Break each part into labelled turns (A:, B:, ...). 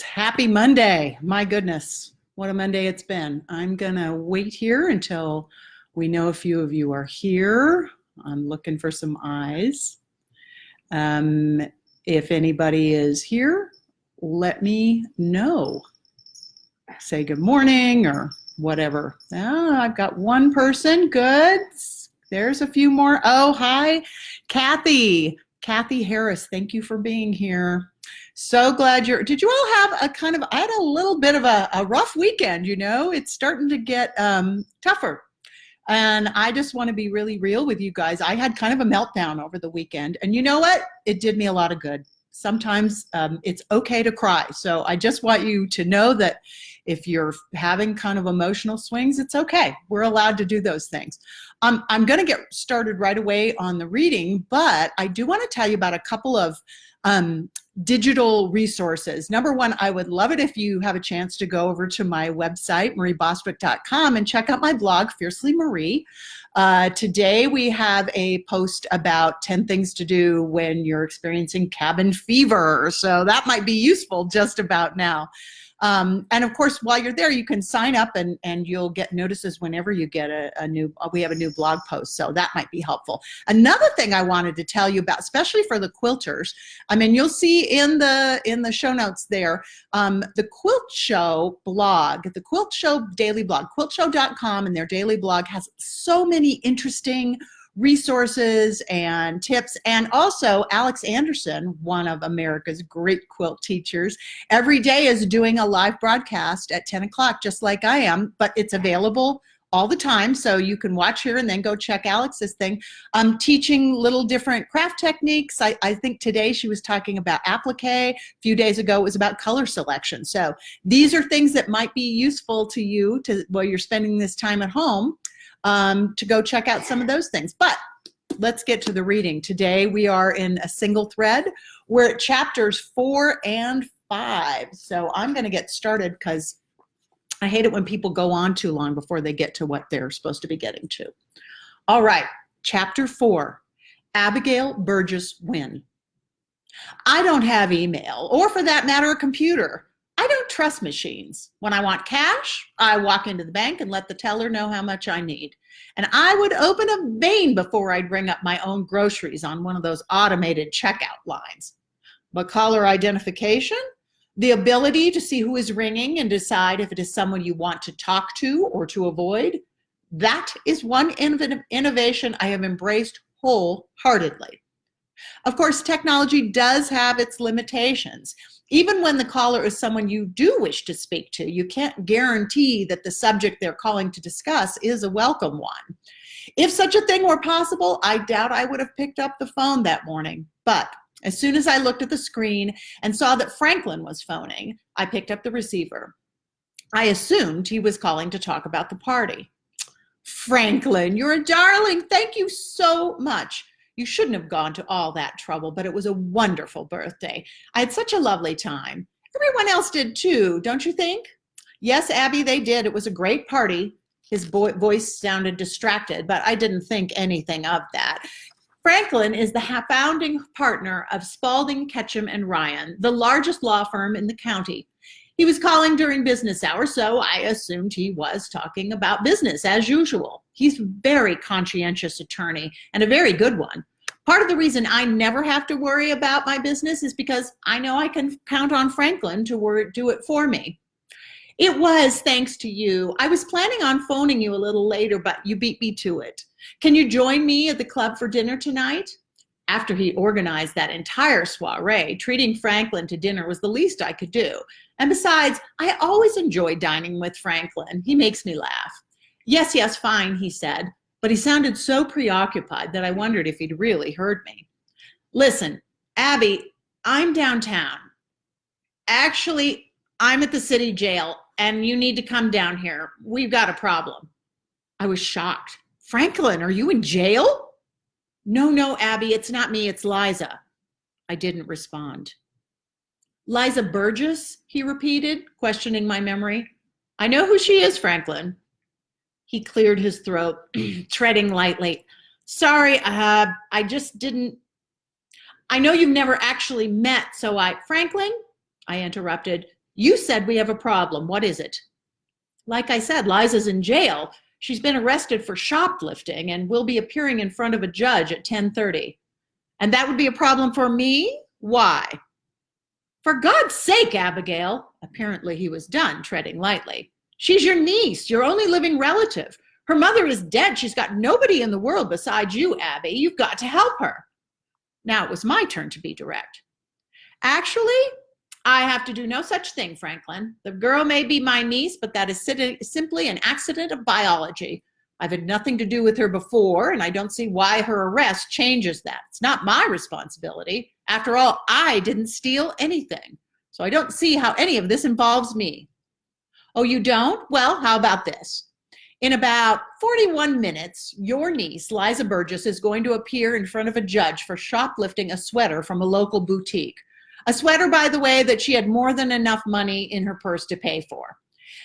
A: Happy Monday. My goodness, what a Monday it's been. I'm going to wait here until we know a few of you are here. I'm looking for some eyes. If anybody is here, let me know. Say good morning or whatever. Oh, I've got one person. Good. There's a few more. Oh, hi, Kathy. Kathy Harris, thank you for being here. So glad did you all have I had a little bit of a rough weekend, you know? It's starting to get tougher. And I just want to be really real with you guys. I had kind of a meltdown over the weekend. And you know what? It did me a lot of good. Sometimes it's okay to cry. So I just want you to know that if you're having kind of emotional swings, it's okay. We're allowed to do those things. I'm going to get started right away on the reading, but I do want to tell you about a couple of digital resources. Number one, I would love it if you have a chance to go over to my website, mariebostwick.com, and check out my blog, Fiercely Marie. Today we have a post about 10 things to do when you're experiencing cabin fever. So that might be useful just about now. And of course, while you're there, you can sign up and you'll get notices whenever you get we have a new blog post. So that might be helpful. Another thing I wanted to tell you about, especially for the quilters, I mean, you'll see in the show notes there, the Quilt Show blog, the Quilt Show daily blog, quiltshow.com, and their daily blog has so many interesting resources and tips. And also Alex Anderson, one of America's great quilt teachers, every day is doing a live broadcast at 10 o'clock, just like I am, but it's available all the time. So you can watch here and then go check Alex's thing. I'm teaching little different craft techniques. I think today she was talking about applique. A few days ago, it was about color selection. So these are things that might be useful to you while you're spending this time at home. To go check out some of those things. But let's get to the reading. Today we are in a single thread. We're at chapters 4 and 5. So I'm going to get started because I hate it when people go on too long before they get to what they're supposed to be getting to. All right, chapter 4, Abigail Burgess Wynn. I don't have email, or for that matter, a computer. I don't trust machines. When I want cash, I walk into the bank and let the teller know how much I need. And I would open a vein before I'd ring up my own groceries on one of those automated checkout lines. But caller identification, the ability to see who is ringing and decide if it is someone you want to talk to or to avoid, that is one innovation I have embraced wholeheartedly. Of course, technology does have its limitations. Even when the caller is someone you do wish to speak to, you can't guarantee that the subject they're calling to discuss is a welcome one. If such a thing were possible, I doubt I would have picked up the phone that morning. But as soon as I looked at the screen and saw that Franklin was phoning, I picked up the receiver. I assumed he was calling to talk about the party. Franklin, you're a darling. Thank you so much. You shouldn't have gone to all that trouble, but it was a wonderful birthday. I had such a lovely time. Everyone else did too, don't you think? Yes, Abby, they did. It was a great party. His voice sounded distracted, but I didn't think anything of that. Franklin is the founding partner of Spalding, Ketchum, and Ryan, the largest law firm in the county. He was calling during business hours, so I assumed he was talking about business as usual. He's a very conscientious attorney and a very good one. Part of the reason I never have to worry about my business is because I know I can count on Franklin to do it for me. It was thanks to you. I was planning on phoning you a little later, but you beat me to it. Can you join me at the club for dinner tonight? After he organized that entire soiree, treating Franklin to dinner was the least I could do. And besides, I always enjoy dining with Franklin. He makes me laugh. Yes, fine, he said, but he sounded so preoccupied that I wondered if he'd really heard me. Listen, Abby, I'm downtown. Actually, I'm at the city jail, and you need to come down here. We've got a problem. I was shocked. Franklin, are you in jail? No, Abby, it's not me, it's Liza. I didn't respond. Liza Burgess, he repeated, questioning my memory. I know who she is, Franklin. He cleared his throat, treading lightly. Sorry, I just didn't. I know you've never actually met, so Franklin, I interrupted,
B: You said we have a problem. What is it? Like I said, Liza's in jail. She's been arrested for shoplifting and will be appearing in front of a judge at 10:30. And that would be a problem for me? Why? For God's sake, Abigail. Apparently he was done, treading lightly. She's your niece, your only living relative. Her mother is dead. She's got nobody in the world besides you, Abby. You've got to help her. Now it was my turn to be direct. Actually, I have to do no such thing, Franklin. The girl may be my niece, but that is simply an accident of biology. I've had nothing to do with her before, and I don't see why her arrest changes that. It's not my responsibility. After all, I didn't steal anything. So I don't see how any of this involves me. Oh, you don't? Well, how about this? In about 41 minutes, your niece, Liza Burgess, is going to appear in front of a judge for shoplifting a sweater from a local boutique. A sweater, by the way, that she had more than enough money in her purse to pay for.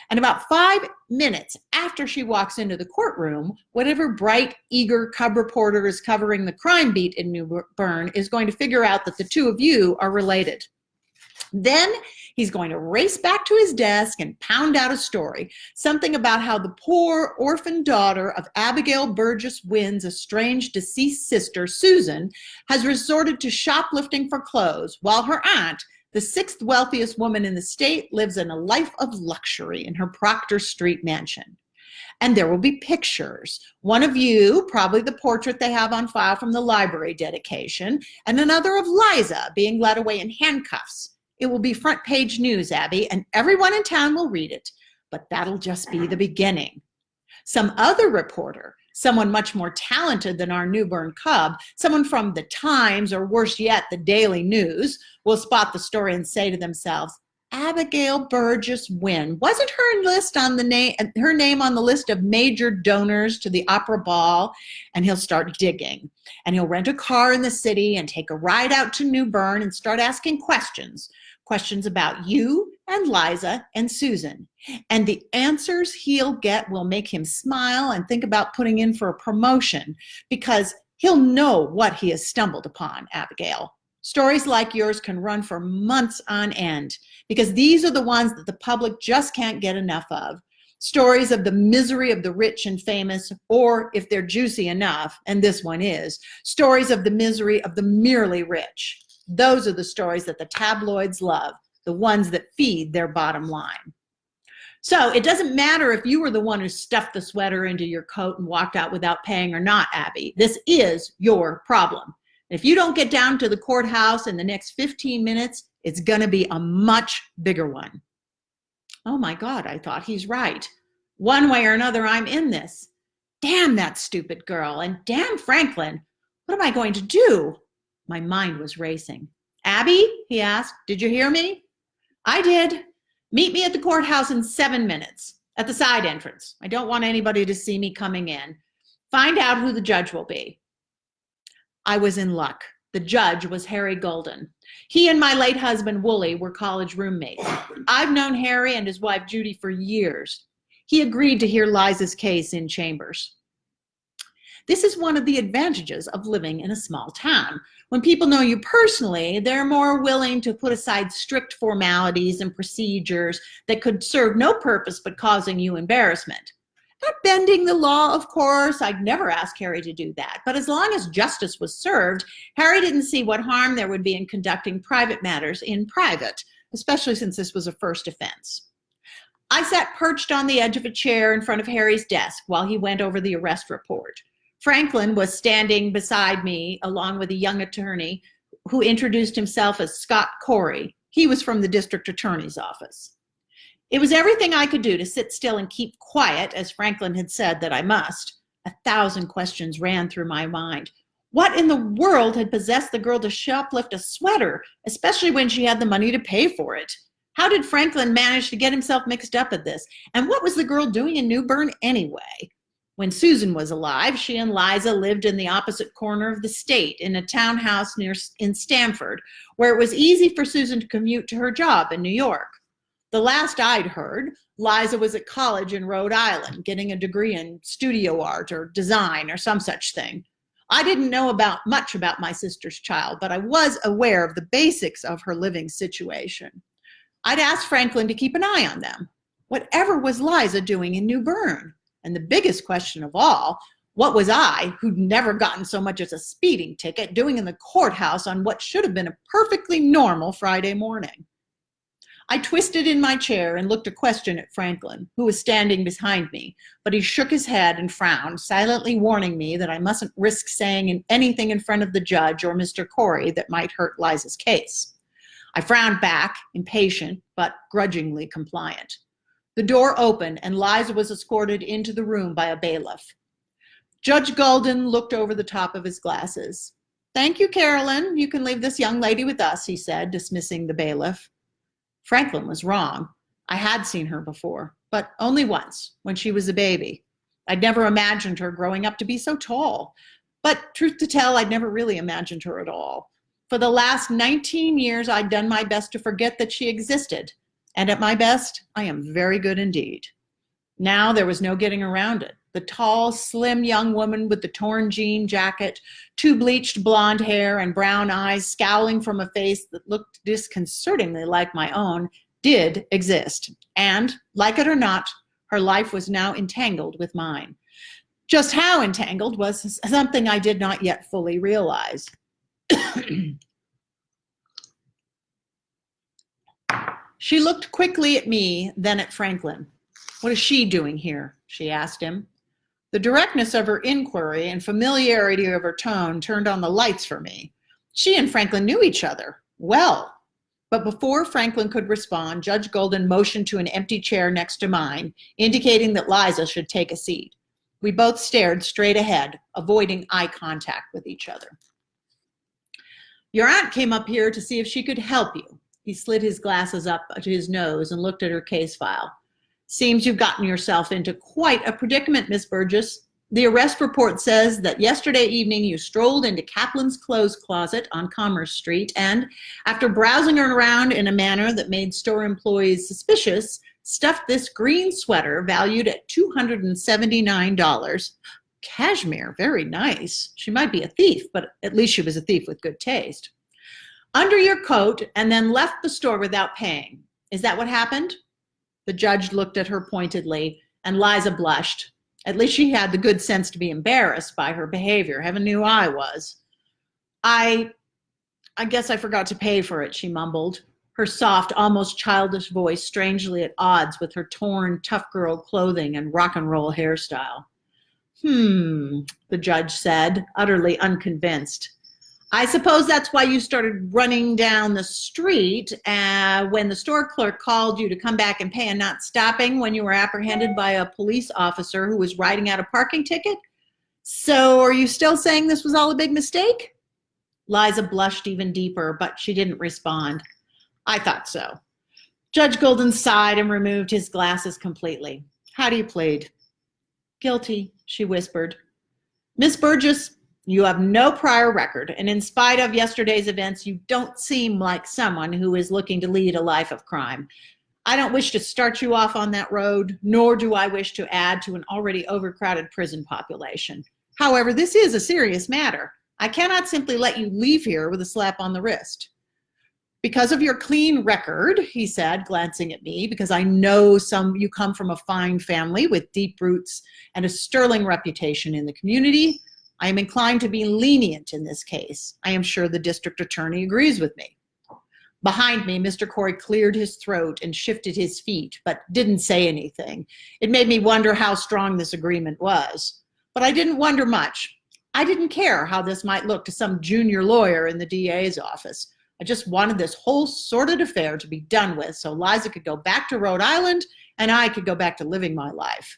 B: And about 5 minutes after she walks into the courtroom, whatever bright, eager cub reporter is covering the crime beat in New Bern is going to figure out that the two of you are related. Then he's going to race back to his desk and pound out a story, something about how the poor orphan daughter of Abigail Burgess Wynn's estranged deceased sister, Susan, has resorted to shoplifting for clothes, while her aunt, the sixth wealthiest woman in the state, lives in a life of luxury in her Proctor Street mansion. And there will be pictures. One of you, probably the portrait they have on file from the library dedication, and another of Liza being led away in handcuffs. It will be front page news, Abby, and everyone in town will read it. But that'll just be the beginning. Some other reporter, someone much more talented than our New Bern cub, someone from the Times, or worse yet, the Daily News, will spot the story and say to themselves, Abigail Burgess Wynn, wasn't her name on the list of major donors to the opera ball? And he'll start digging, and he'll rent a car in the city and take a ride out to New Bern and start asking questions about you and Liza and Susan. And the answers he'll get will make him smile and think about putting in for a promotion, because he'll know what he has stumbled upon, Abigail. Stories like yours can run for months on end, because these are the ones that the public just can't get enough of. Stories of the misery of the rich and famous, or if they're juicy enough, and this one is, stories of the misery of the merely rich. Those are the stories that the tabloids love, the ones that feed their bottom line. So it doesn't matter if you were the one who stuffed the sweater into your coat and walked out without paying or not, Abby. This is your problem. If you don't get down to the courthouse in the next 15 minutes, it's going to be a much bigger one. Oh my God, I thought, he's right. One way or another, I'm in this. Damn that stupid girl, and damn Franklin. What am I going to do? My mind was racing. Abby, he asked, did you hear me? I did. Meet me at the courthouse in 7 minutes, at the side entrance. I don't want anybody to see me coming in. Find out who the judge will be. I was in luck. The judge was Harry Golden. He and my late husband, Wooly, were college roommates. I've known Harry and his wife, Judy, for years. He agreed to hear Liza's case in chambers. This is one of the advantages of living in a small town. When people know you personally, they're more willing to put aside strict formalities and procedures that could serve no purpose but causing you embarrassment. Not bending the law, of course. I'd never ask Harry to do that. But as long as justice was served, Harry didn't see what harm there would be in conducting private matters in private, especially since this was a first offense. I sat perched on the edge of a chair in front of Harry's desk while he went over the arrest report. Franklin was standing beside me, along with a young attorney who introduced himself as Scott Corey. He was from the district attorney's office. It was everything I could do to sit still and keep quiet, as Franklin had said that I must. 1,000 questions ran through my mind. What in the world had possessed the girl to shoplift a sweater, especially when she had the money to pay for it? How did Franklin manage to get himself mixed up in this? And what was the girl doing in New Bern anyway? When Susan was alive, she and Liza lived in the opposite corner of the state in a townhouse in Stamford, where it was easy for Susan to commute to her job in New York. The last I'd heard, Liza was at college in Rhode Island, getting a degree in studio art or design or some such thing. I didn't know much about my sister's child, but I was aware of the basics of her living situation. I'd asked Franklin to keep an eye on them. Whatever was Liza doing in New Bern? And the biggest question of all, what was I, who'd never gotten so much as a speeding ticket, doing in the courthouse on what should have been a perfectly normal Friday morning? I twisted in my chair and looked a question at Franklin, who was standing behind me, but he shook his head and frowned, silently warning me that I mustn't risk saying anything in front of the judge or Mr. Corey that might hurt Liza's case. I frowned back, impatient, but grudgingly compliant. The door opened and Liza was escorted into the room by a bailiff. Judge Golden looked over the top of his glasses. "Thank you, Carolyn. You can leave this young lady with us," he said, dismissing the bailiff. Franklin was wrong. I had seen her before, but only once, when she was a baby. I'd never imagined her growing up to be so tall. But truth to tell, I'd never really imagined her at all. For the last 19 years, I'd done my best to forget that she existed. And at my best, I am very good indeed. Now there was no getting around it. The tall, slim young woman with the torn jean jacket, two bleached blonde hair, and brown eyes scowling from a face that looked disconcertingly like my own did exist. And, like it or not, her life was now entangled with mine. Just how entangled was something I did not yet fully realize. She looked quickly at me, then at Franklin. "What is she doing here?" she asked him. The directness of her inquiry and familiarity of her tone turned on the lights for me. She and Franklin knew each other well. But before Franklin could respond, Judge Golden motioned to an empty chair next to mine, indicating that Liza should take a seat. We both stared straight ahead, avoiding eye contact with each other. "Your aunt came up here to see if she could help you." He slid his glasses up to his nose and looked at her case file. "Seems you've gotten yourself into quite a predicament, Miss Burgess. The arrest report says that yesterday evening you strolled into Kaplan's clothes closet on Commerce Street and, after browsing around in a manner that made store employees suspicious, stuffed this green sweater valued at $279. Cashmere, very nice. She might be a thief, but at least she was a thief with good taste. Under your coat and then left the store without paying. Is that what happened?" The judge looked at her pointedly, and Liza blushed. At least she had the good sense to be embarrassed by her behavior. Heaven knew I was. I guess I forgot to pay for it," she mumbled, her soft, almost childish voice strangely at odds with her torn, tough girl clothing and rock and roll hairstyle. The judge said, utterly unconvinced. "I suppose that's why you started running down the street when the store clerk called you to come back and pay and not stopping when you were apprehended by a police officer who was writing out a parking ticket? So are you still saying this was all a big mistake?" Liza blushed even deeper, but she didn't respond. I thought so. Judge Golden sighed and removed his glasses completely. "How do you plead?" "Guilty," she whispered. "Miss Burgess, you have no prior record, and in spite of yesterday's events, you don't seem like someone who is looking to lead a life of crime. I don't wish to start you off on that road, nor do I wish to add to an already overcrowded prison population. However, this is a serious matter. I cannot simply let you leave here with a slap on the wrist." "Because of your clean record," he said, glancing at me, "because I know you come from a fine family with deep roots and a sterling reputation in the community, I am inclined to be lenient in this case. I am sure the district attorney agrees with me." Behind me, Mr. Corey cleared his throat and shifted his feet, but didn't say anything. It made me wonder how strong this agreement was. But I didn't wonder much. I didn't care how this might look to some junior lawyer in the DA's office. I just wanted this whole sordid affair to be done with so Liza could go back to Rhode Island and I could go back to living my life.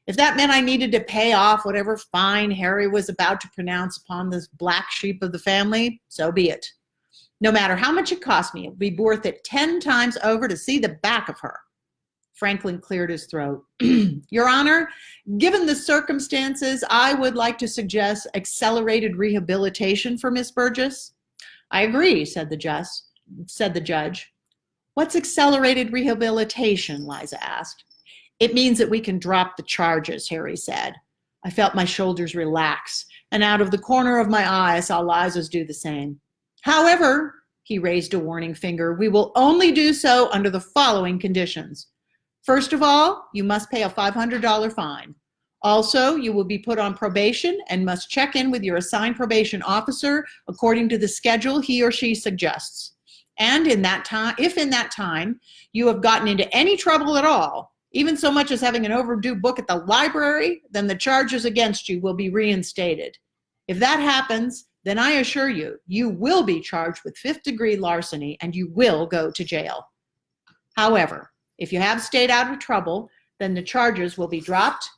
B: If that meant I needed to pay off whatever fine Harry was about to pronounce upon this black sheep of the family, so be it. No matter how much it cost me, it would be worth it 10 times over to see the back of her. Franklin cleared his throat. "Your Honor, given the circumstances, I would like to suggest accelerated rehabilitation for Miss Burgess." "I agree," said the judge. "What's accelerated rehabilitation?" Liza asked. "It means that we can drop the charges," Harry said. I felt my shoulders relax, and out of the corner of my eye, I saw Liza's do the same. "However," He raised a warning finger. We will only do so under the following conditions. First of all, you must pay a $500 fine. Also, you will be put on probation and must check in with your assigned probation officer according to the schedule he or she suggests. And in that time, if in that time you have gotten into any trouble at all, even so much as having an overdue book at the library, then the charges against you will be reinstated. If that happens, then I assure you, you will be charged with fifth-degree larceny and you will go to jail. However, if you have stayed out of trouble, then the charges will be dropped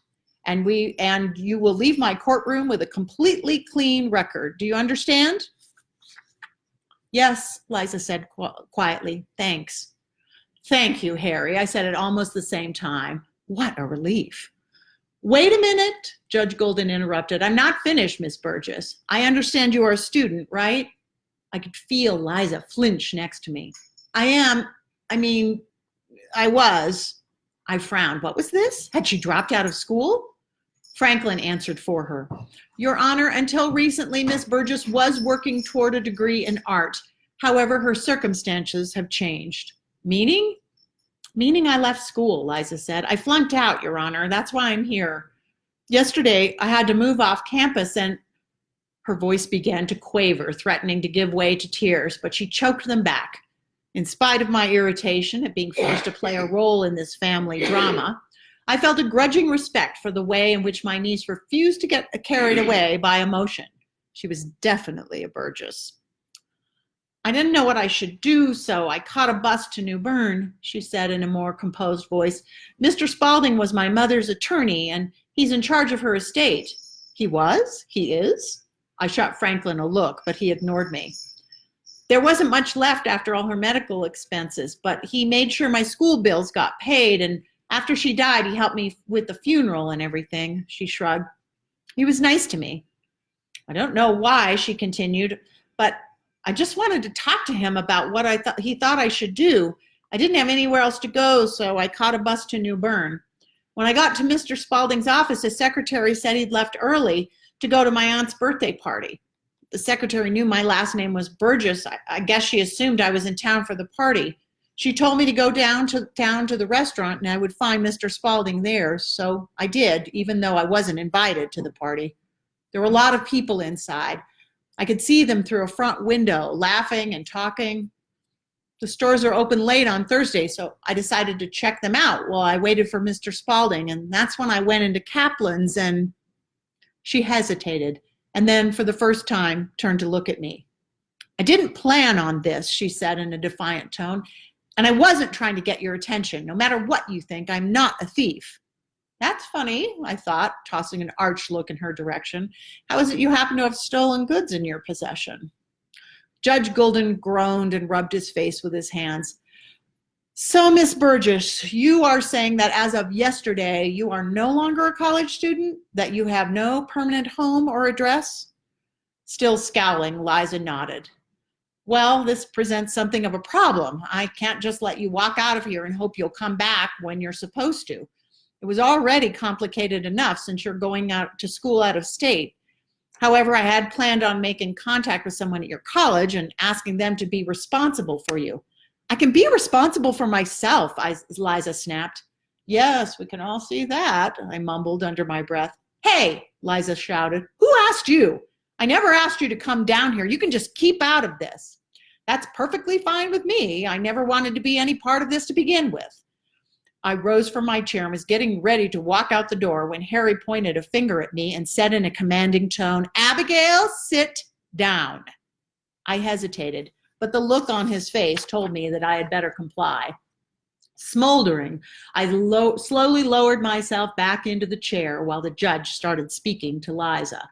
B: and you will leave my courtroom with a completely clean record. Do you understand? Yes, Liza said quietly. Thanks. Thank you, Harry, I said at almost the same time. What a relief. Wait a minute, Judge Golden interrupted. I'm not finished, Miss Burgess. I understand you are a student, right? I could feel Liza flinch next to me. I was. I frowned. What was this? Had she dropped out of school? Franklin answered for her. Your Honor, until recently, Miss Burgess was working toward a degree in art. However, her circumstances have changed. Meaning? Meaning I left school, Liza said. I flunked out, Your Honor. That's why I'm here. Yesterday, I had to move off campus and her voice began to quaver, threatening to give way to tears, but she choked them back. In spite of my irritation at being forced to play a role in this family drama, I felt a grudging respect for the way in which my niece refused to get carried away by emotion. She was definitely a Burgess. I didn't know what I should do, so I caught a bus to New Bern, she said in a more composed voice. Mr. Spaulding was my mother's attorney, and he's in charge of her estate. He was? He is? I shot Franklin a look, but he ignored me. There wasn't much left after all her medical expenses, but he made sure my school bills got paid, and after she died, he helped me with the funeral and everything, she shrugged. He was nice to me. I don't know why, she continued, but I just wanted to talk to him about what he thought I should do. I didn't have anywhere else to go, so I caught a bus to New Bern. When I got to Mr. Spaulding's office, his secretary said he'd left early to go to my aunt's birthday party. The secretary knew my last name was Burgess. I guess she assumed I was in town for the party. She told me to go down to the restaurant and I would find Mr. Spaulding there, so I did, even though I wasn't invited to the party. There were a lot of people inside. I could see them through a front window, laughing and talking. The stores are open late on Thursday, so I decided to check them out while I waited for Mr. Spaulding, and that's when I went into Kaplan's and she hesitated, and then for the first time turned to look at me. I didn't plan on this, she said in a defiant tone, and I wasn't trying to get your attention. No matter what you think, I'm not a thief. That's funny, I thought, tossing an arch look in her direction. How is it you happen to have stolen goods in your possession? Judge Golden groaned and rubbed his face with his hands. So, Miss Burgess, you are saying that as of yesterday, you are no longer a college student? That you have no permanent home or address? Still scowling, Liza nodded. Well, this presents something of a problem. I can't just let you walk out of here and hope you'll come back when you're supposed to. It was already complicated enough since you're going out to school out of state. However, I had planned on making contact with someone at your college and asking them to be responsible for you. I can be responsible for myself, Liza snapped. Yes, we can all see that, I mumbled under my breath. Hey, Liza shouted, who asked you? I never asked you to come down here. You can just keep out of this. That's perfectly fine with me. I never wanted to be any part of this to begin with. I rose from my chair and was getting ready to walk out the door when Harry pointed a finger at me and said in a commanding tone, Abigail, sit down. I hesitated, but the look on his face told me that I had better comply. Smoldering, I slowly lowered myself back into the chair while the judge started speaking to Liza.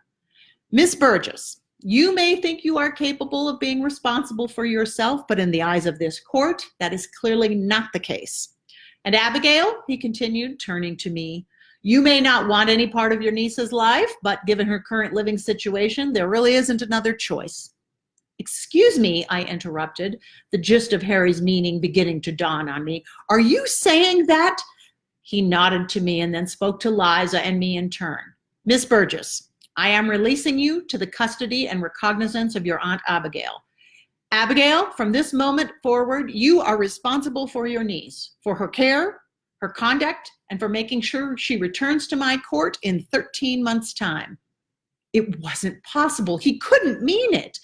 B: Miss Burgess, you may think you are capable of being responsible for yourself, but in the eyes of this court, that is clearly not the case. And Abigail, he continued, turning to me, you may not want any part of your niece's life, but given her current living situation, there really isn't another choice. Excuse me, I interrupted, the gist of Harry's meaning beginning to dawn on me. Are you saying that? He nodded to me and then spoke to Liza and me in turn. Miss Burgess, I am releasing you to the custody and recognizance of your Aunt Abigail. Abigail, from this moment forward, you are responsible for your niece, for her care, her conduct, and for making sure she returns to my court in 13 months' time. It wasn't possible. He couldn't mean it.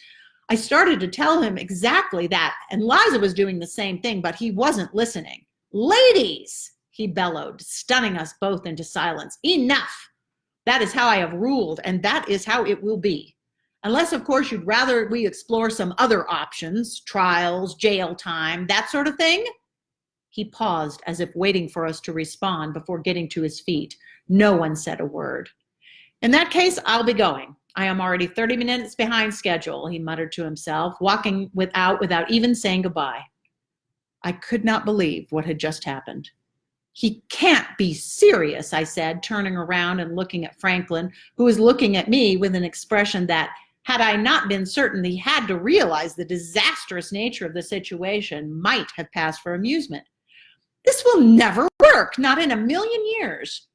B: I started to tell him exactly that, and Liza was doing the same thing, but he wasn't listening. Ladies, he bellowed, stunning us both into silence. Enough. That is how I have ruled, and that is how it will be. Unless, of course, you'd rather we explore some other options, trials, jail time, that sort of thing. He paused as if waiting for us to respond before getting to his feet. No one said a word. In that case, I'll be going. I am already 30 minutes behind schedule, he muttered to himself, walking without even saying goodbye. I could not believe what had just happened. He can't be serious, I said, turning around and looking at Franklin, who was looking at me with an expression that, had I not been certain he had to realize the disastrous nature of the situation, might have passed for amusement. This will never work, not in a million years.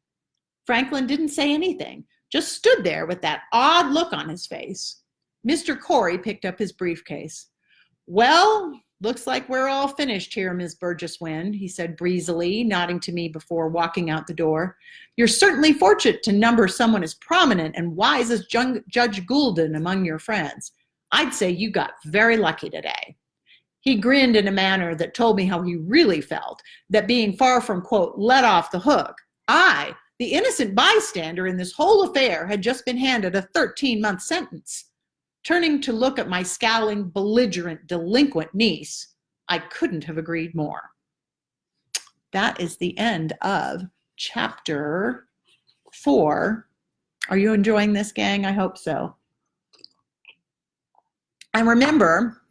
B: Franklin didn't say anything, just stood there with that odd look on his face. Mr. Corey picked up his briefcase. Well, looks like we're all finished here, Miss Burgess-Wynne, he said breezily, nodding to me before walking out the door. You're certainly fortunate to number someone as prominent and wise as Judge Goulden among your friends. I'd say you got very lucky today. He grinned in a manner that told me how he really felt, that being far from, quote, let off the hook, I, the innocent bystander in this whole affair, had just been handed a 13-month sentence. Turning to look at my scowling, belligerent, delinquent niece, I couldn't have agreed more. That is the end of chapter 4. Are you enjoying this, gang? I hope so. And remember,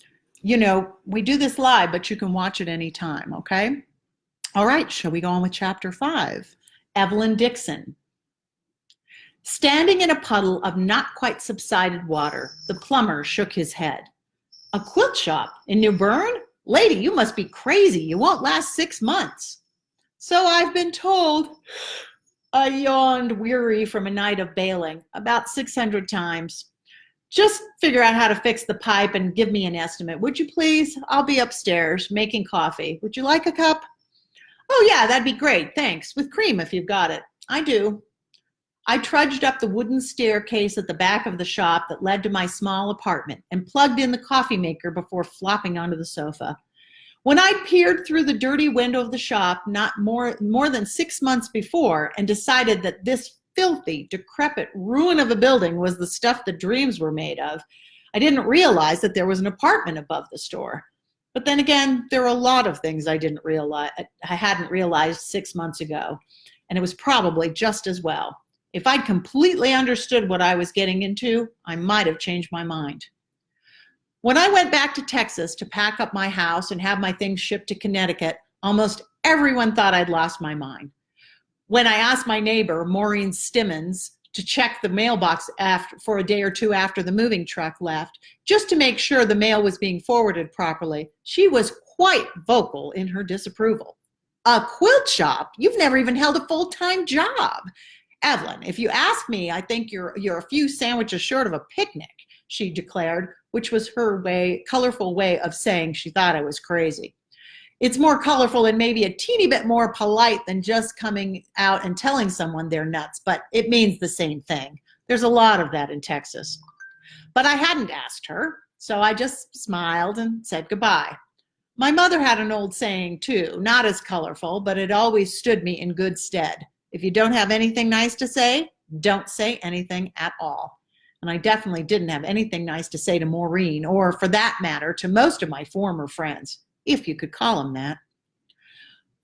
B: we do this live, but you can watch it anytime, okay? All right, shall we go on with chapter 5? Evelyn Dixon. Standing in a puddle of not quite subsided water, the plumber shook his head. A quilt shop in New Bern? Lady, you must be crazy. You won't last 6 months. So I've been told. I yawned, weary from a night of bailing, about 600 times. Just figure out how to fix the pipe and give me an estimate, would you please? I'll be upstairs making coffee. Would you like a cup? Oh, yeah, that'd be great. Thanks. With cream if you've got it. I do. I trudged up the wooden staircase at the back of the shop that led to my small apartment and plugged in the coffee maker before flopping onto the sofa. When I peered through the dirty window of the shop not more than 6 months before and decided that this filthy, decrepit ruin of a building was the stuff the dreams were made of, I didn't realize that there was an apartment above the store. But then again, there are a lot of things I hadn't realized 6 months ago, and it was probably just as well. If I'd completely understood what I was getting into, I might have changed my mind. When I went back to Texas to pack up my house and have my things shipped to Connecticut, almost everyone thought I'd lost my mind. When I asked my neighbor, Maureen Stimmons, to check the mailbox for a day or two after the moving truck left, just to make sure the mail was being forwarded properly, she was quite vocal in her disapproval. A quilt shop? You've never even held a full-time job. Evelyn, if you ask me, I think you're a few sandwiches short of a picnic, she declared, which was her colorful way of saying she thought I was crazy. It's more colorful and maybe a teeny bit more polite than just coming out and telling someone they're nuts, but it means the same thing. There's a lot of that in Texas. But I hadn't asked her, so I just smiled and said goodbye. My mother had an old saying too, not as colorful, but it always stood me in good stead. If you don't have anything nice to say, don't say anything at all. And I definitely didn't have anything nice to say to Maureen, or for that matter, to most of my former friends, if you could call them that.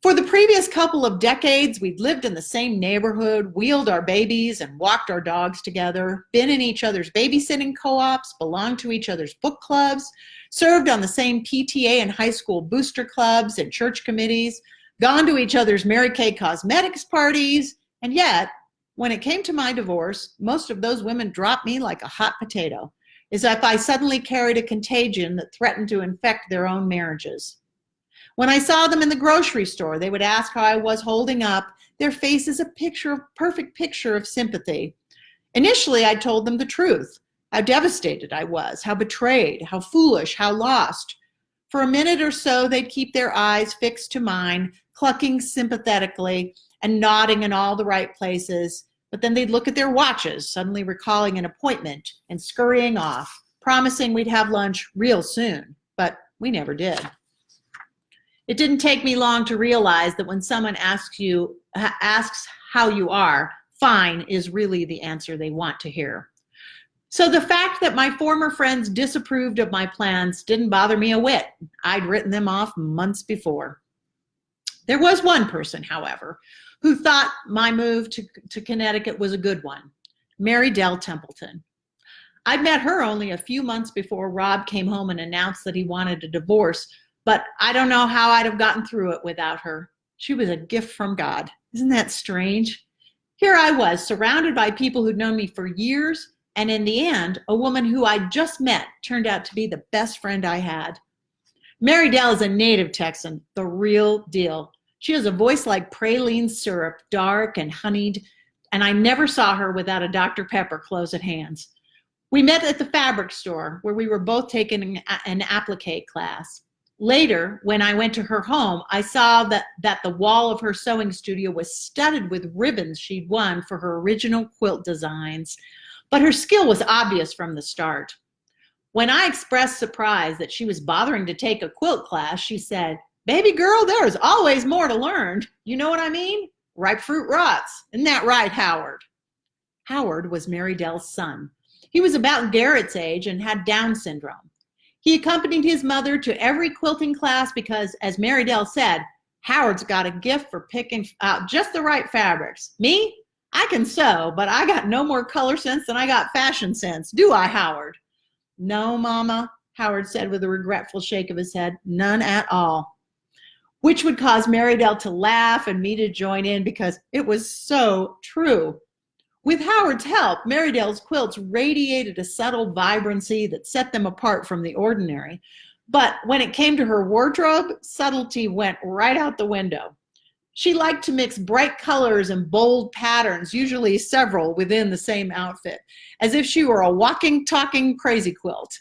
B: For the previous couple of decades, we'd lived in the same neighborhood, wheeled our babies and walked our dogs together, been in each other's babysitting co-ops, belonged to each other's book clubs, served on the same PTA and high school booster clubs and church committees, gone to each other's Mary Kay cosmetics parties, and yet, when it came to my divorce, most of those women dropped me like a hot potato, as if I suddenly carried a contagion that threatened to infect their own marriages. When I saw them in the grocery store, they would ask how I was holding up, their faces a perfect picture of sympathy. Initially, I told them the truth. how devastated I was, how betrayed, how foolish, how lost. For a minute or so, they'd keep their eyes fixed to mine, clucking sympathetically and nodding in all the right places. But then they'd look at their watches, suddenly recalling an appointment and scurrying off, promising we'd have lunch real soon. But we never did. It didn't take me long to realize that when someone asks how you are, fine is really the answer they want to hear. So the fact that my former friends disapproved of my plans didn't bother me a whit. I'd written them off months before. There was one person, however, who thought my move to Connecticut was a good one, Mary Dell Templeton. I'd met her only a few months before Rob came home and announced that he wanted a divorce, but I don't know how I'd have gotten through it without her. She was a gift from God. Isn't that strange? Here I was, surrounded by people who'd known me for years, and in the end, a woman who I'd just met turned out to be the best friend I had. Mary Dell is a native Texan, the real deal. She has a voice like praline syrup, dark and honeyed, and I never saw her without a Dr. Pepper close at hand. We met at the fabric store where we were both taking an applique class. Later, when I went to her home, I saw that the wall of her sewing studio was studded with ribbons she'd won for her original quilt designs, but her skill was obvious from the start. When I expressed surprise that she was bothering to take a quilt class, she said, "Baby girl, there's always more to learn. You know what I mean? Ripe fruit rots. Isn't that right, Howard?" Howard was Mary Dell's son. He was about Garrett's age and had Down syndrome. He accompanied his mother to every quilting class because, as Mary Dell said, Howard's got a gift for picking out just the right fabrics. Me? I can sew, but I got no more color sense than I got fashion sense. Do I, Howard? No, Mama, Howard said with a regretful shake of his head. None at all. Which would cause Mary Dell to laugh and me to join in because it was so true. With Howard's help, Mary Dell's quilts radiated a subtle vibrancy that set them apart from the ordinary. But when it came to her wardrobe, subtlety went right out the window. She liked to mix bright colors and bold patterns, usually several within the same outfit, as if she were a walking, talking crazy quilt.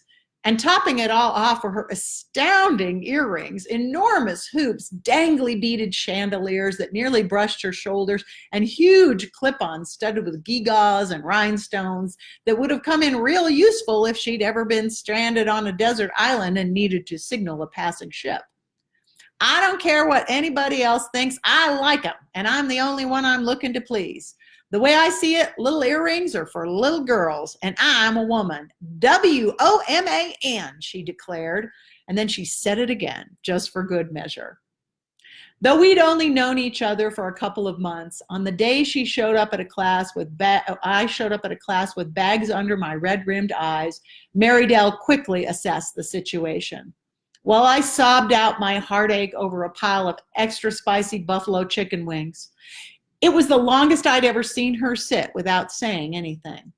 B: And topping it all off were her astounding earrings, enormous hoops, dangly beaded chandeliers that nearly brushed her shoulders, and huge clip-ons studded with gewgaws and rhinestones that would have come in real useful if she'd ever been stranded on a desert island and needed to signal a passing ship. I don't care what anybody else thinks. I like them, and I'm the only one I'm looking to please. The way I see it, little earrings are for little girls, and I'm a woman. WOMAN, she declared, and then she said it again, just for good measure. Though we'd only known each other for a couple of months, on the day I showed up at a class with bags under my red-rimmed eyes, Mary Dell quickly assessed the situation. While I sobbed out my heartache over a pile of extra spicy buffalo chicken wings, it was the longest I'd ever seen her sit without saying anything.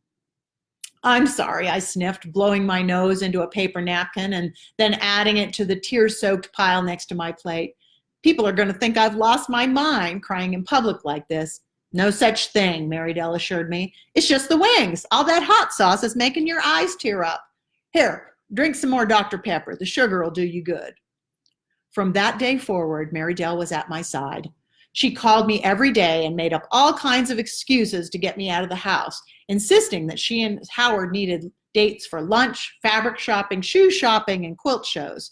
B: "I'm sorry," I sniffed, blowing my nose into a paper napkin and then adding it to the tear-soaked pile next to my plate. "People are going to think I've lost my mind crying in public like this." "No such thing," Mary Dell assured me. "It's just the wings. All that hot sauce is making your eyes tear up. Here, drink some more Dr. Pepper. The sugar will do you good." From that day forward, Mary Dell was at my side. She called me every day and made up all kinds of excuses to get me out of the house, insisting that she and Howard needed dates for lunch, fabric shopping, shoe shopping, and quilt shows.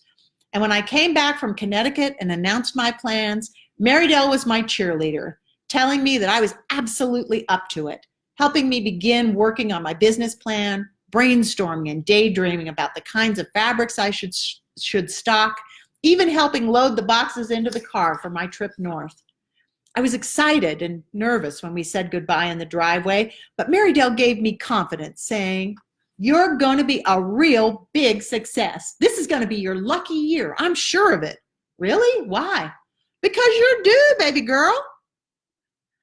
B: And when I came back from Connecticut and announced my plans, Mary Dell was my cheerleader, telling me that I was absolutely up to it, helping me begin working on my business plan, brainstorming and daydreaming about the kinds of fabrics I should stock, even helping load the boxes into the car for my trip north. I was excited and nervous when we said goodbye in the driveway, but Mary Dell gave me confidence, saying, "You're going to be a real big success. This is going to be your lucky year. I'm sure of it." "Really? Why?" "Because you're due, baby girl."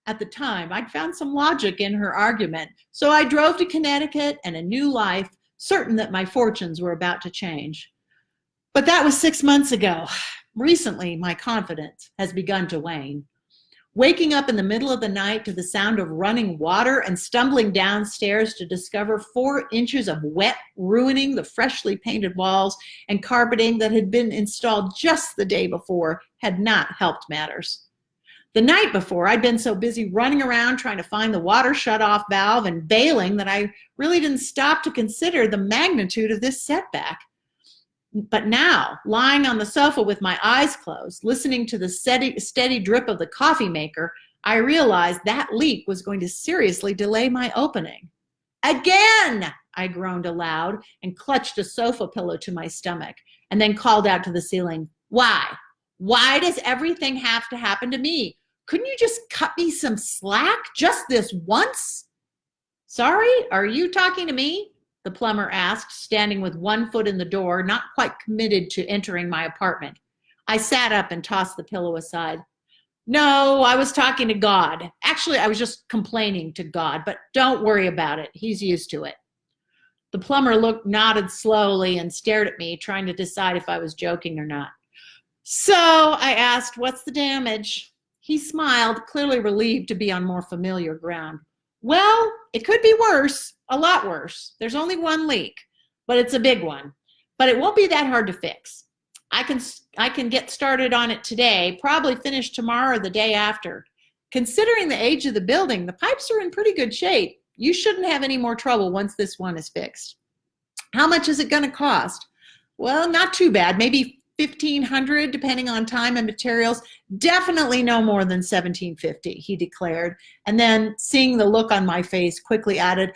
B: At the time, I'd found some logic in her argument, so I drove to Connecticut and a new life, certain that my fortunes were about to change. But that was 6 months ago. Recently, my confidence has begun to wane. waking up in the middle of the night to the sound of running water and stumbling downstairs to discover 4 inches of wet ruining the freshly painted walls and carpeting that had been installed just the day before had not helped matters. The night before, I'd been so busy running around trying to find the water shutoff valve and bailing that I really didn't stop to consider the magnitude of this setback. But now, lying on the sofa with my eyes closed, listening to the steady drip of the coffee maker, I realized that leak was going to seriously delay my opening. Again! I groaned aloud and clutched a sofa pillow to my stomach, and then called out to the ceiling, "Why? Why does everything have to happen to me? Couldn't you just cut me some slack just this once?" "Sorry, are you talking to me?" the plumber asked, standing with one foot in the door, not quite committed to entering my apartment. I sat up and tossed the pillow aside. "No, I was talking to God. Actually, I was just complaining to God, but don't worry about it. He's used to it." The plumber nodded slowly and stared at me, trying to decide if I was joking or not. "So," I asked, "what's the damage?" He smiled, clearly relieved to be on more familiar ground. "Well, it could be worse, a lot worse. There's only one leak, but it's a big one. But it won't be that hard to fix. I can get started on it today, probably finish tomorrow or the day after. Considering the age of the building, the pipes are in pretty good shape. You shouldn't have any more trouble once this one is fixed." "How much is it going to cost?" "Well, not too bad, maybe $1,500 depending on time and materials. Definitely no more than $1,750, he declared, and then, seeing the look on my face, quickly added,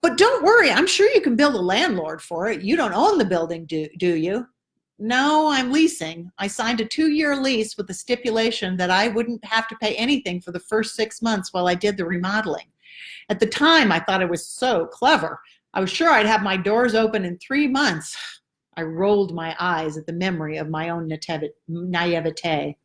B: "But don't worry, I'm sure you can bill the landlord for it. You don't own the building, do you?" "No, I'm leasing. I signed a 2-year lease with the stipulation that I wouldn't have to pay anything for the first 6 months while I did the remodeling. At the time, I thought it was so clever. I was sure I'd have my doors open in 3 months. I rolled my eyes at the memory of my own naivete.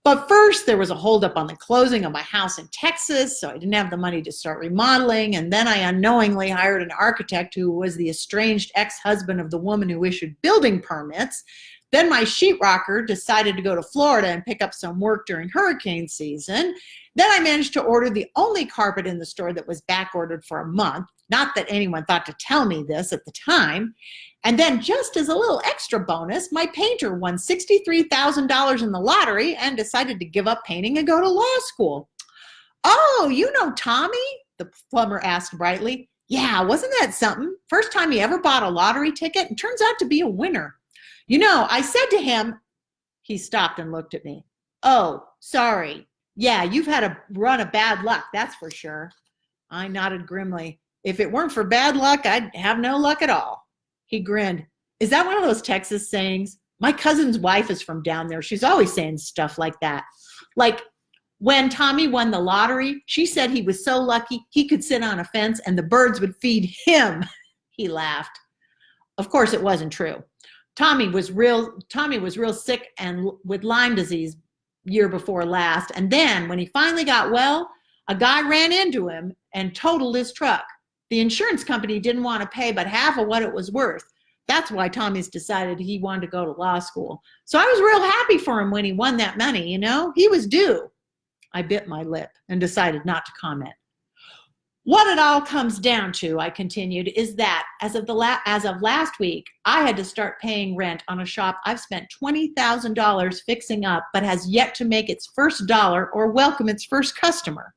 B: But first, there was a holdup on the closing of my house in Texas, so I didn't have the money to start remodeling, and then I unknowingly hired an architect who was the estranged ex-husband of the woman who issued building permits. Then my sheetrocker decided to go to Florida and pick up some work during hurricane season. Then I managed to order the only carpet in the store that was back-ordered for a month. Not that anyone thought to tell me this at the time. And then, just as a little extra bonus, my painter won $63,000 in the lottery and decided to give up painting and go to law school. "Oh, you know Tommy?" the plumber asked brightly. "Yeah, wasn't that something? First time he ever bought a lottery ticket and turns out to be a winner. You know, I said to him," he stopped and looked at me. "Oh, sorry. Yeah, you've had a run of bad luck, that's for sure." I nodded grimly. "If it weren't for bad luck, I'd have no luck at all." He grinned. "Is that one of those Texas sayings? My cousin's wife is from down there. She's always saying stuff like that. Like, when Tommy won the lottery, she said he was so lucky he could sit on a fence and the birds would feed him." He laughed. Of course, it wasn't true. Tommy was real sick and with Lyme disease year before last. And then when he finally got well, a guy ran into him and totaled his truck. The insurance company didn't want to pay but half of what it was worth. That's why Tommy's decided he wanted to go to law school. So I was real happy for him when he won that money, you know. He was due. I bit my lip and decided not to comment. "What it all comes down to," I continued, "is that as of last week, I had to start paying rent on a shop I've spent $20,000 fixing up but has yet to make its first dollar or welcome its first customer."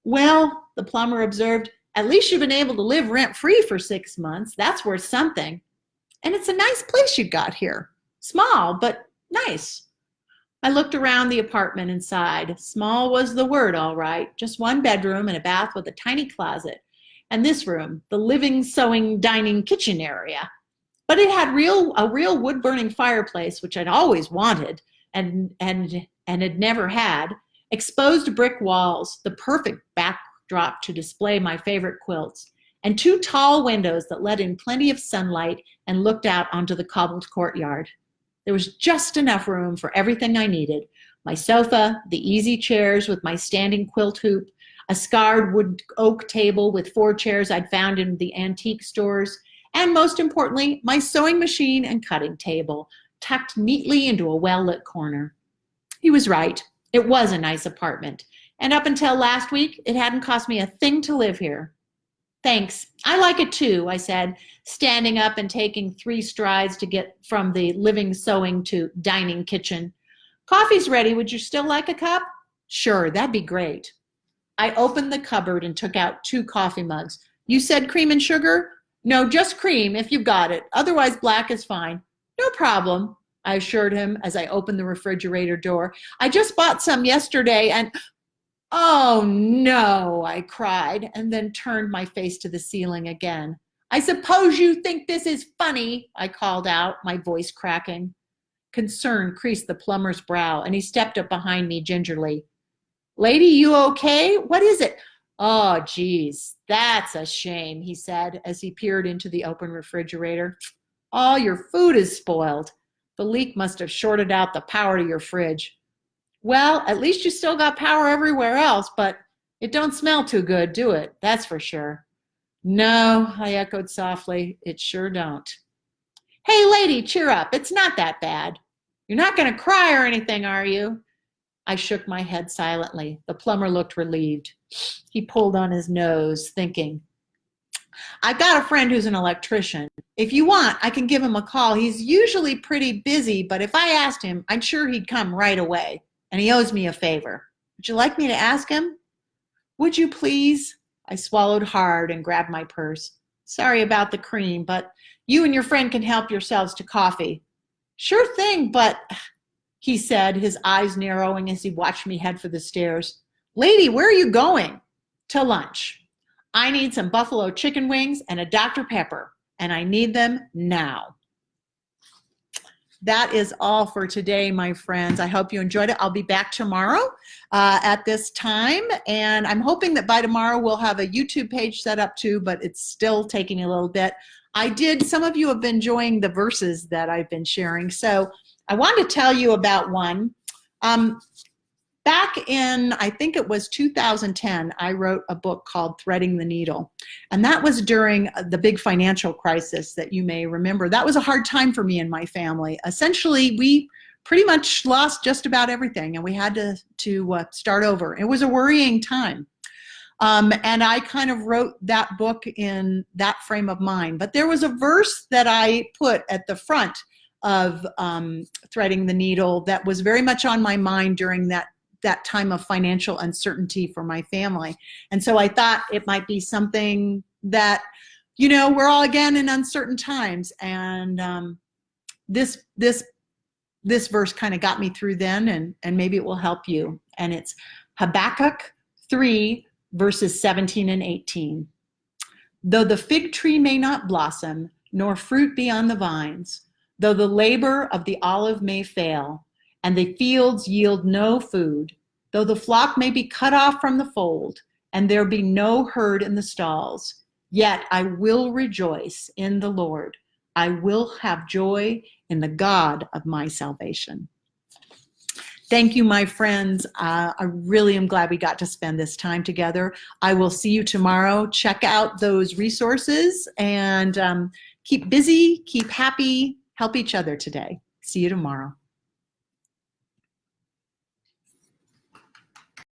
B: "Well," the plumber observed, "at least you've been able to live rent-free for 6 months. That's worth something. And it's a nice place you got here. Small, but nice." I looked around the apartment and sighed. Small was the word, all right. Just 1 bedroom and a bath with a tiny closet. And this room, the living, sewing, dining, kitchen area. But it had a real wood-burning fireplace, which I'd always wanted and had never had. Exposed brick walls, the perfect backdrop to display my favorite quilts. And 2 tall windows that let in plenty of sunlight and looked out onto the cobbled courtyard. There was just enough room for everything I needed. My sofa, the easy chairs with my standing quilt hoop, a scarred wood oak table with 4 chairs I'd found in the antique stores, and most importantly, my sewing machine and cutting table, tucked neatly into a well-lit corner. He was right. It was a nice apartment, and up until last week, it hadn't cost me a thing to live here. Thanks. I like it too, I said, standing up and taking 3 strides to get from the living sewing to dining kitchen. Coffee's ready. Would you still like a cup? Sure, that'd be great. I opened the cupboard and took out 2 coffee mugs. You said cream and sugar? No, just cream if you've got it. Otherwise, black is fine. No problem, I assured him as I opened the refrigerator door. I just bought some yesterday and... Oh no, I cried, and then turned my face to the ceiling again. I suppose you think this is funny, I called out, my voice cracking. Concern creased the plumber's brow, and he stepped up behind me gingerly. Lady, you okay? What is it? Oh, geez, that's a shame, he said as he peered into the open refrigerator. All your food is spoiled. The leak must have shorted out the power to your fridge. Well, at least you still got power everywhere else, but it don't smell too good, do it? That's for sure. No, I echoed softly, it sure don't. Hey, lady, cheer up. It's not that bad. You're not going to cry or anything, are you? I shook my head silently. The plumber looked relieved. He pulled on his nose, thinking. I've got a friend who's an electrician. If you want, I can give him a call. He's usually pretty busy, but if I asked him, I'm sure he'd come right away. And he owes me a favor. Would you like me to ask him? Would you please? I swallowed hard and grabbed my purse. Sorry about the cream, but you and your friend can help yourselves to coffee. Sure thing, but, he said, his eyes narrowing as he watched me head for the stairs. Lady, where are you going? To lunch. I need some buffalo chicken wings and a Dr. Pepper, and I need them now. That is all for today, my friends. I hope you enjoyed it. I'll be back tomorrow at this time, and I'm hoping that by tomorrow we'll have a YouTube page set up too, but it's still taking a little bit. Some of you have been enjoying the verses that I've been sharing, so I want to tell you about one. Back in, I think it was 2010, I wrote a book called Threading the Needle. And that was during the big financial crisis that you may remember. That was a hard time for me and my family. Essentially, we pretty much lost just about everything, and we had to start over. It was a worrying time. And I kind of wrote that book in that frame of mind. But there was a verse that I put at the front of Threading the Needle that was very much on my mind during that time of financial uncertainty for my family. And so I thought it might be something that, we're all again in uncertain times. And this verse kind of got me through then, and maybe it will help you. And it's Habakkuk 3, verses 17 and 18. Though the fig tree may not blossom, nor fruit be on the vines, though the labor of the olive may fail, and the fields yield no food, though the flock may be cut off from the fold, and there be no herd in the stalls, yet I will rejoice in the Lord. I will have joy in the God of my salvation. Thank you, my friends. I really am glad we got to spend this time together. I will see you tomorrow. Check out those resources and keep busy, keep happy, help each other today. See you tomorrow.